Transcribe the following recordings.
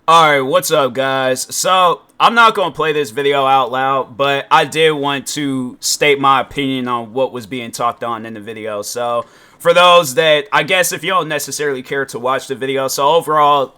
Alright, what's up guys? So, I'm not going to play this video out loud, but I did want to state my opinion on what was being talked on in the video. So, for those that, I guess if you don't necessarily care to watch the video, so overall,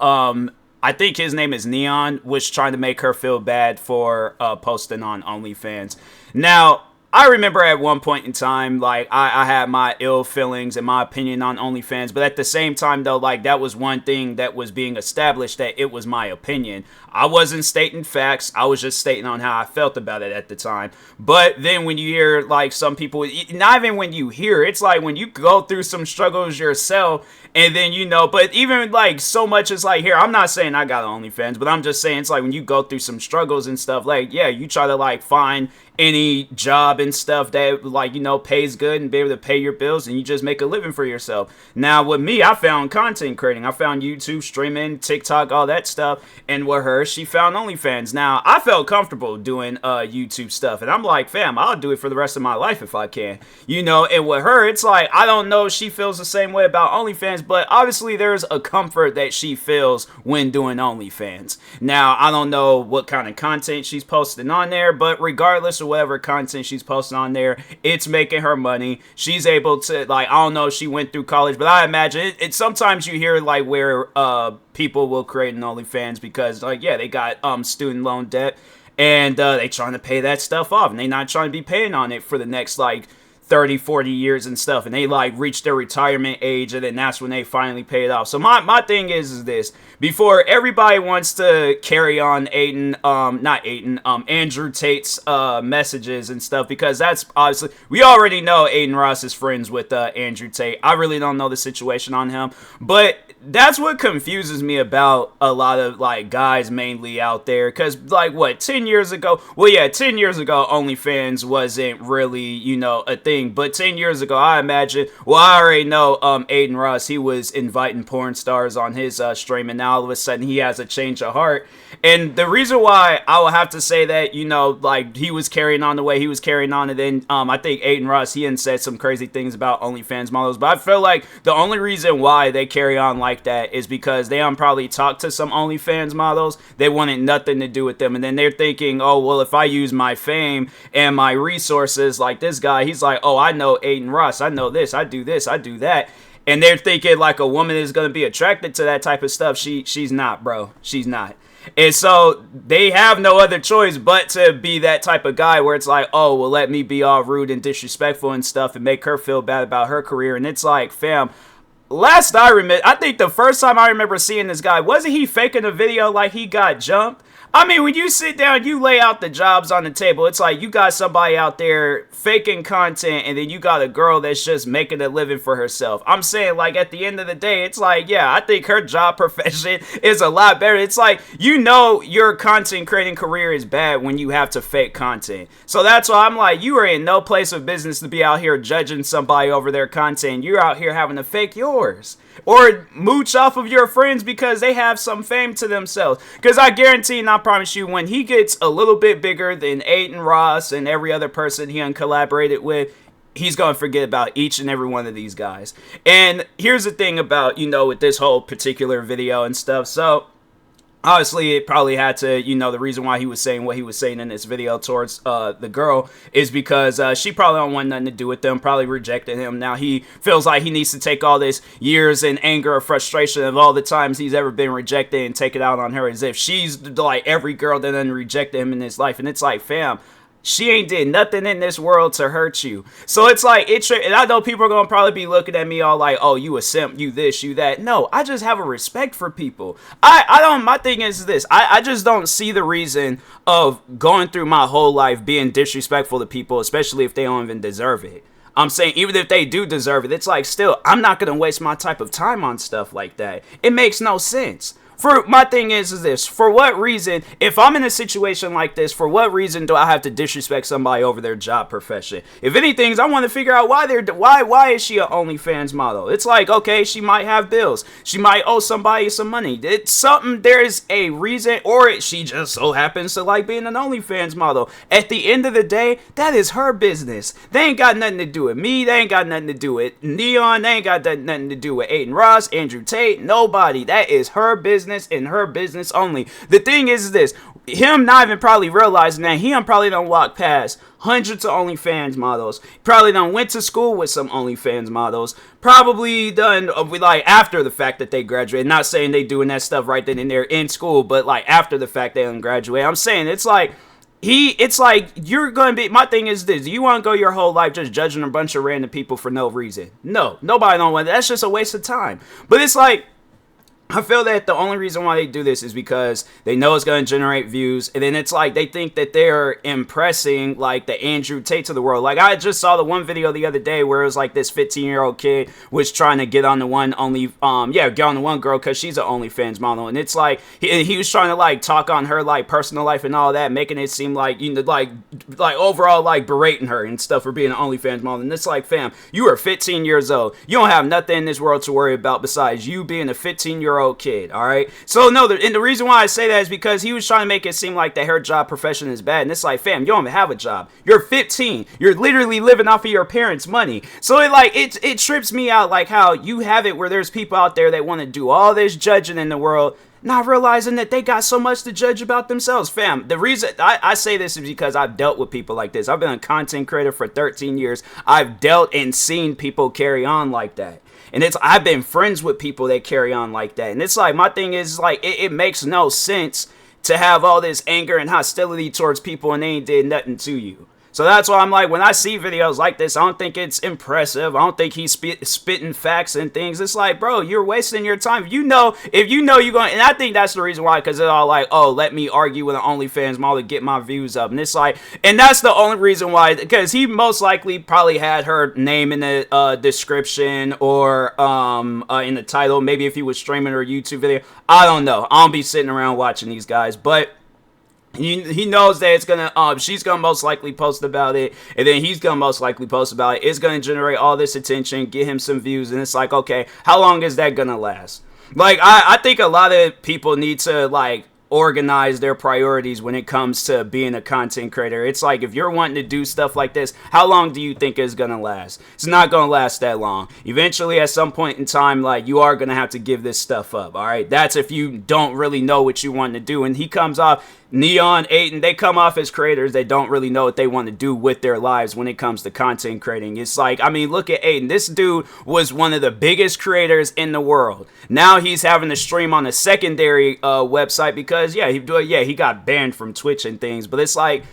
I think his name is Neon, was trying to make her feel bad for posting on OnlyFans. Now, I remember at one point in time, like, I had my ill feelings and my opinion on OnlyFans, but at the same time, though, like, that was one thing that was being established, that it was my opinion. I wasn't stating facts, I was just stating on how I felt about it at the time. But then when you hear, like, some people, not even when you hear, it's like when you go through some struggles yourself, and then, you know, but even, like, so much as, like, here, I'm not saying I got OnlyFans, but I'm just saying, it's like when you go through some struggles and stuff, like, yeah, you try to, like, find any job and stuff that, like, you know, pays good and be able to pay your bills, and you just make a living for yourself. Now, with me, I found content creating. I found YouTube, streaming, TikTok, all that stuff, and with her, she found OnlyFans. Now, I felt comfortable doing YouTube stuff, and I'm like, fam, I'll do it for the rest of my life if I can, you know. And with her, it's like, I don't know if she feels the same way about OnlyFans, but obviously there's a comfort that she feels when doing OnlyFans. Now, I don't know what kind of content she's posting on there, but regardless of whatever content she's posting on there, it's making her money. She's able to, like, I don't know if she went through college, but I imagine it sometimes you hear, like, where people will create an OnlyFans because, like, yeah, they got student loan debt, and they trying to pay that stuff off, and they not trying to be paying on it for the next, like, 30, 40 years and stuff, and they, like, reach their retirement age, and then that's when they finally pay it off. So my thing is this: before everybody wants to carry on Andrew Tate's messages and stuff, because that's obviously, we already know Aiden Ross is friends with Andrew Tate. I really don't know the situation on him, but that's what confuses me about a lot of, like, guys mainly out there, because, like, what, 10 years ago, well, yeah, 10 years ago, OnlyFans wasn't really, you know, a thing, but 10 years ago, I imagine, well, I already know Aiden Ross, he was inviting porn stars on his stream, and now all of a sudden, he has a change of heart, and the reason why I will have to say that, you know, like, he was carrying on the way he was carrying on, and then, I think Aiden Ross, he had said some crazy things about OnlyFans models, but I feel like the only reason why they carry on like that is because they probably talked to some OnlyFans models. They wanted nothing to do with them, and then they're thinking, oh, well, if I use my fame and my resources, like this guy, he's like, oh, I know Aiden Ross, I know this, I do that, and they're thinking like a woman is going to be attracted to that type of stuff. She's not, bro. She's not. And so they have no other choice but to be that type of guy where it's like, oh, well, let me be all rude and disrespectful and stuff and make her feel bad about her career. And it's like, fam, last I remember, I think the first time I remember seeing this guy, wasn't he faking a video like he got jumped? I mean, when you sit down, you lay out the jobs on the table. It's like you got somebody out there faking content, and then you got a girl that's just making a living for herself. I'm saying, like, at the end of the day, it's like, yeah, I think her job profession is a lot better. It's like, you know, your content creating career is bad when you have to fake content. So that's why I'm like, you are in no place of business to be out here judging somebody over their content. You're out here having to fake yours, or mooch off of your friends because they have some fame to themselves. Because I guarantee and I promise you, when he gets a little bit bigger than Aiden Ross and every other person he collaborated with, he's going to forget about each and every one of these guys. And here's the thing about, you know, with this whole particular video and stuff. So obviously, it probably had to, you know, the reason why he was saying what he was saying in this video towards the girl is because she probably don't want nothing to do with them, probably rejected him. Now he feels like he needs to take all this years and anger or frustration of all the times he's ever been rejected and take it out on her as if she's like every girl that done rejected him in his life. And it's like, fam, she ain't did nothing in this world to hurt you. So it's like, and I know people are going to probably be looking at me all like, oh, you a simp, you this, you that. No, I just have a respect for people. My thing is this, I just don't see the reason of going through my whole life being disrespectful to people, especially if they don't even deserve it. I'm saying, even if they do deserve it, it's like, still, I'm not going to waste my type of time on stuff like that. It makes no sense. For my thing is this, for what reason, if I'm in a situation like this, for what reason do I have to disrespect somebody over their job profession? If anything, I want to figure out why is she an OnlyFans model? It's like, okay, she might have bills. She might owe somebody some money. It's something, there's a reason, or she just so happens to like being an OnlyFans model. At the end of the day, that is her business. They ain't got nothing to do with me. They ain't got nothing to do with Neon. They ain't got nothing to do with Aiden Ross, Andrew Tate, nobody. That is her business. business and her business only. The thing is this, him not even probably realizing that he probably don't walk past hundreds of OnlyFans models. Probably done went to school with some OnlyFans models. Probably done like after the fact that they graduated. Not saying they doing that stuff right then and there in school, but like after the fact they done graduate. I'm saying it's like you're gonna be. My thing is this: you want to go your whole life just judging a bunch of random people for no reason? No, nobody don't want that. That's just a waste of time. But it's like, I feel that the only reason why they do this is because they know it's going to generate views, and then it's like they think that they're impressing like the Andrew Tates of the world. Like I just saw the one video the other day where it was like this 15-year-old kid was trying to get on the one get on the one girl because she's an OnlyFans model, and it's like he was trying to like talk on her like personal life and all that, making it seem like, you know, like overall like berating her and stuff for being an OnlyFans model. And it's like, fam, you are 15 years old. You don't have nothing in this world to worry about besides you being a 15-year-old kid. All right, so no, and the reason why I say that is because he was trying to make it seem like that her job profession is bad, and it's like, fam, you don't even have a job. You're 15. You're literally living off of your parents' money. So it trips me out like how you have it where there's people out there that want to do all this judging in the world, not realizing that they got so much to judge about themselves. Fam, the reason I say this is because I've dealt with people like this. I've been a content creator for 13 years. I've dealt and seen people carry on like that. And I've been friends with people that carry on like that. And it's like, my thing is like, it makes no sense to have all this anger and hostility towards people and they ain't did nothing to you. So that's why I'm like, when I see videos like this, I don't think it's impressive. I don't think he's spitting facts and things. It's like, bro, you're wasting your time. If you know you're going, and I think that's the reason why, because it's all like, oh, let me argue with an OnlyFans model to get my views up. And it's like, and that's the only reason why, because he most likely probably had her name in the description or in the title. Maybe if he was streaming her YouTube video. I don't know. I don't be sitting around watching these guys, but he knows that it's gonna she's gonna most likely post about it, and then he's gonna most likely post about it. It's gonna generate all this attention, get him some views, and it's like, okay, how long is that gonna last? Like I think a lot of people need to like organize their priorities when it comes to being a content creator. It's like, if you're wanting to do stuff like this, how long do you think it's gonna last? It's not gonna last that long. Eventually, at some point in time, like, you are gonna have to give this stuff up. All right, that's if you don't really know what you want to do. And he comes off, Neon, Aiden, they come off as creators. They don't really know what they want to do with their lives when it comes to content creating. It's like, I mean, look at Aiden. This dude was one of the biggest creators in the world. Now he's having to stream on a secondary website because, he got banned from Twitch and things. But it's like,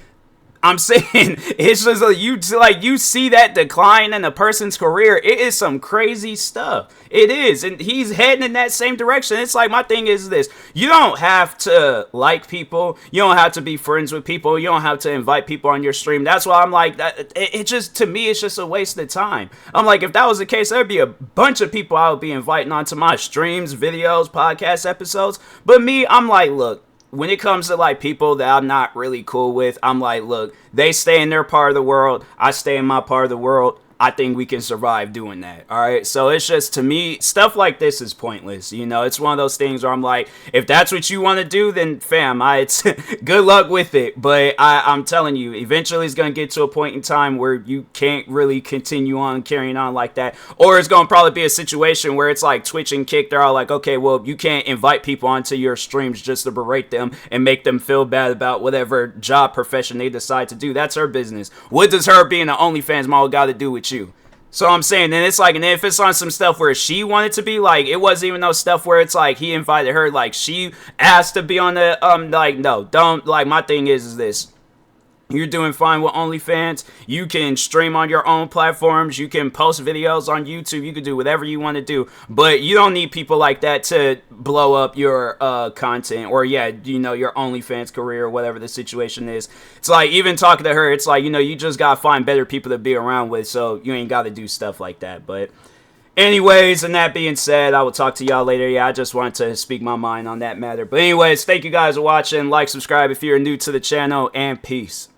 I'm saying, it's just you see that decline in a person's career. It is some crazy stuff. It is, and he's heading in that same direction. It's like, my thing is this: you don't have to like people, you don't have to be friends with people, you don't have to invite people on your stream. That's why I'm like, that. It just, to me, it's just a waste of time. I'm like, if that was the case, there'd be a bunch of people I would be inviting onto my streams, videos, podcast episodes. But me, I'm like, look, when it comes to like people that I'm not really cool with, I'm like, look, they stay in their part of the world, I stay in my part of the world. I think we can survive doing that. All right. So it's just, to me, stuff like this is pointless. You know, it's one of those things where I'm like, if that's what you want to do, then fam, it's good luck with it. But I'm telling you, eventually it's going to get to a point in time where you can't really continue on carrying on like that. Or it's going to probably be a situation where it's like Twitch and Kick. They're all like, okay, well, you can't invite people onto your streams just to berate them and make them feel bad about whatever job profession they decide to do. That's her business. What does her being an OnlyFans model got to do with you? So I'm saying, and it's like, and if it's on some stuff where she wanted to be, like, it wasn't even no stuff where it's like he invited her, like she asked to be on the like, no, don't, like, my thing is this: you're doing fine with OnlyFans. You can stream on your own platforms. You can post videos on YouTube. You can do whatever you want to do. But you don't need people like that to blow up your content or, your OnlyFans career or whatever the situation is. It's like, even talking to her, it's like, you just got to find better people to be around with. So you ain't got to do stuff like that. But anyways, and that being said, I will talk to y'all later. Yeah, I just wanted to speak my mind on that matter. But anyways, thank you guys for watching. Like, subscribe if you're new to the channel, and peace.